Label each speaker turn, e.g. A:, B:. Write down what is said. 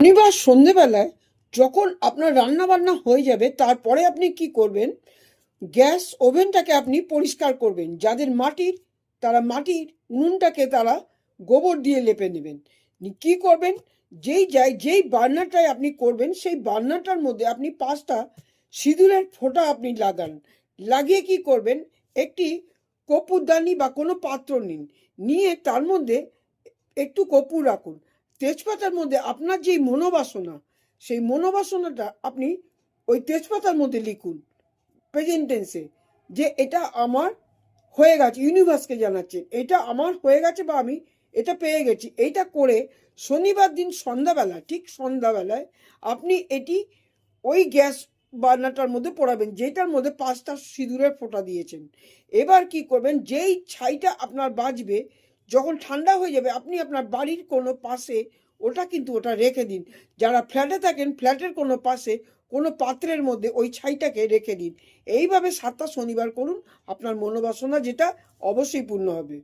A: শনিবার সন্ধেবেলায় যখন আপনার রান্না বান্না হয়ে যাবে তারপরে আপনি কি করবেন, গ্যাস ওভেনটাকে আপনি পরিষ্কার করবেন। যাদের মাটির, তারা মাটির উনুনটাকে তারা গোবর দিয়ে লেপে নেবেন। কি করবেন, যেই বার্নারটায় আপনি করবেন সেই বার্নারটার মধ্যে আপনি 5টা সিঁদুরের ফোঁটা আপনি লাগান। লাগিয়ে কি করবেন, একটি কর্পূরদানি বা কোনো পাত্র নিন, নিয়ে তার মধ্যে একটু কর্পূর রাখুন। তেজপাতার মধ্যে আপনার যেই মনোবাসনা, সেই মনোবাসনাটা আপনি ওই তেজপাতার মধ্যে লিখুন প্রেজেন্ট টেন্সে, যে এটা আমার হয়ে গেছে, ইউনিভার্সকে জানাচ্ছেন এটা আমার হয়ে গেছে বা আমি এটা পেয়ে গেছি। এইটা করে শনিবার দিন সন্ধ্যাবেলা, ঠিক সন্ধ্যাবেলায় আপনি এটি ওই গ্যাস বার্নারটার মধ্যে পোড়াবেন, যেটার মধ্যে 5টা সিঁদুরের ফোঁটা দিয়েছেন। এবার কি করবেন, যেই ছাইটা আপনার বাজবে, যখন ঠান্ডা হয়ে যাবে আপনি আপনার বাড়ির কোনো পাশে ওটা রেখে দিন। যারা ফ্ল্যাটে থাকেন, ফ্ল্যাটের কোনো পাশে কোনো পাত্রের মধ্যে ওই ছাইটাকে রেখে দিন। এইভাবে 7টা শনিবার করুন, আপনার মনোবাসনা যেটা অবশ্যই পূর্ণ হবে।